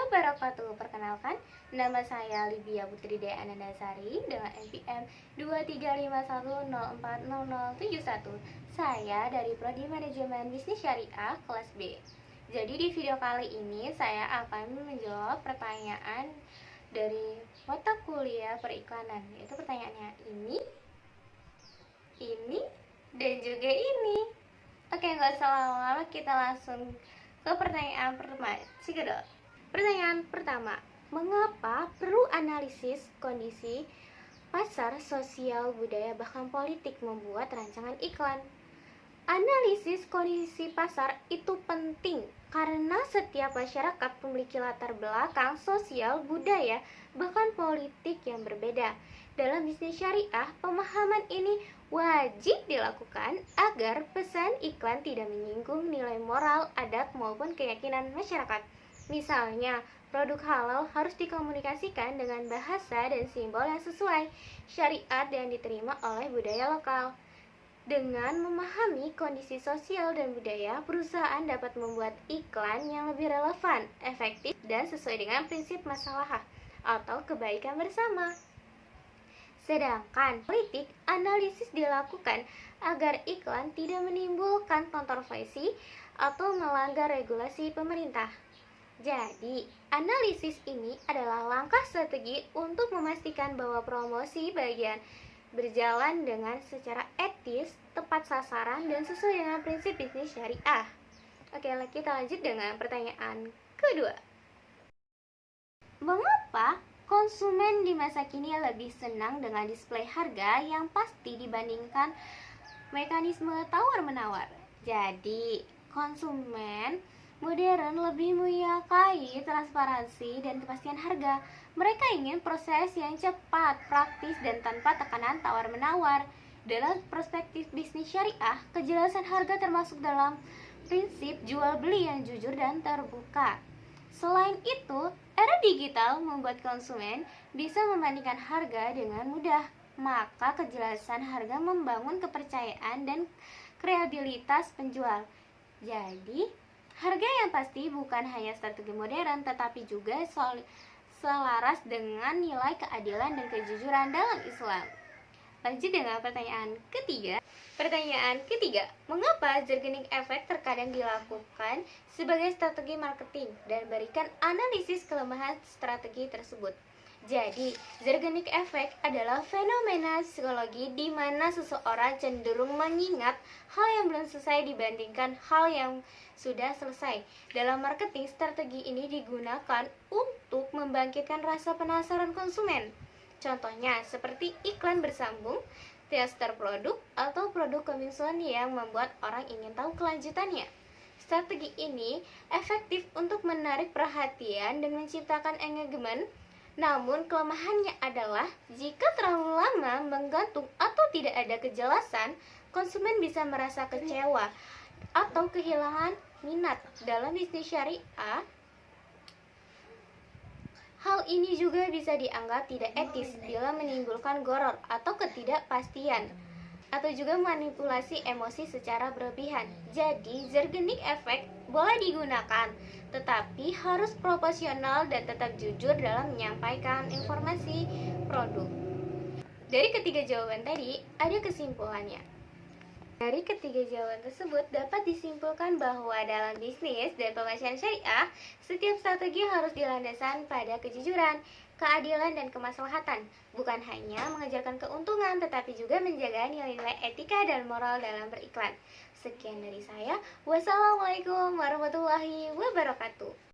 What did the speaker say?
wabarakatuh. Perkenalkan, nama saya Libia Putri Dea Anandasari dengan NPM 23510400071. Saya dari Prodi Manajemen Bisnis Syariah kelas B. Jadi di video kali ini saya akan menjawab pertanyaan dari mata kuliah periklanan, yaitu pertanyaannya ini, dan juga ini. Oke, nggak usah lama-lama, kita langsung ke pertanyaan pertama. Cigedol. Pertanyaan pertama, mengapa perlu analisis kondisi pasar, sosial, budaya, bahkan politik membuat rancangan iklan? Analisis kondisi pasar itu penting karena setiap masyarakat memiliki latar belakang sosial, budaya, bahkan politik yang berbeda. Dalam bisnis syariah, pemahaman ini wajib dilakukan agar pesan iklan tidak menyinggung nilai moral, adat, maupun keyakinan masyarakat. Misalnya, produk halal harus dikomunikasikan dengan bahasa dan simbol yang sesuai syariat yang diterima oleh budaya lokal. Dengan memahami kondisi sosial dan budaya, perusahaan dapat membuat iklan yang lebih relevan, efektif, dan sesuai dengan prinsip maslahah atau kebaikan bersama. Sedangkan politik, analisis dilakukan agar iklan tidak menimbulkan kontroversi atau melanggar regulasi pemerintah. Jadi, analisis ini adalah langkah strategi untuk memastikan bahwa promosi bagian berjalan dengan secara etis, tepat sasaran, dan sesuai dengan prinsip bisnis syariah. Oke, kita lanjut dengan pertanyaan kedua. Mengapa konsumen di masa kini lebih senang dengan display harga yang pasti dibandingkan mekanisme tawar-menawar? Jadi, konsumen modern lebih menyukai transparansi dan kepastian harga. Mereka ingin proses yang cepat, praktis, dan tanpa tekanan tawar-menawar. Dalam perspektif bisnis syariah, kejelasan harga termasuk dalam prinsip jual beli yang jujur dan terbuka. Selain itu, era digital membuat konsumen bisa membandingkan harga dengan mudah. Maka kejelasan harga membangun kepercayaan dan kredibilitas penjual. Jadi, harga yang pasti bukan hanya strategi modern, tetapi juga selaras dengan nilai keadilan dan kejujuran dalam Islam. Lanjut dengan pertanyaan ketiga. Pertanyaan ketiga, mengapa Zeigarnik Effect terkadang dilakukan sebagai strategi marketing dan berikan analisis kelemahan strategi tersebut? Jadi, Zeigarnik Effect adalah fenomena psikologi di mana seseorang cenderung mengingat hal yang belum selesai dibandingkan hal yang sudah selesai. Dalam marketing, strategi ini digunakan untuk membangkitkan rasa penasaran konsumen. Contohnya, seperti iklan bersambung, teaser produk, atau produk coming soon yang membuat orang ingin tahu kelanjutannya. Strategi ini efektif untuk menarik perhatian dan menciptakan engagement. Namun kelemahannya adalah jika terlalu lama menggantung atau tidak ada kejelasan, konsumen bisa merasa kecewa atau kehilangan minat. Dalam bisnis syariah, hal ini juga bisa dianggap tidak etis bila menimbulkan gharar atau ketidakpastian atau juga manipulasi emosi secara berlebihan. Jadi, Zeigarnik Effect boleh digunakan, tetapi harus proporsional dan tetap jujur dalam menyampaikan informasi produk. Dari ketiga jawaban tadi, ada kesimpulannya. Dari ketiga jawaban tersebut dapat disimpulkan bahwa dalam bisnis dan pemasaran syariah, setiap strategi harus dilandaskan pada kejujuran, keadilan, dan kemaslahatan. Bukan hanya mengejarkan keuntungan, tetapi juga menjaga nilai-nilai etika dan moral dalam beriklan. Sekian dari saya. Wassalamualaikum warahmatullahi wabarakatuh.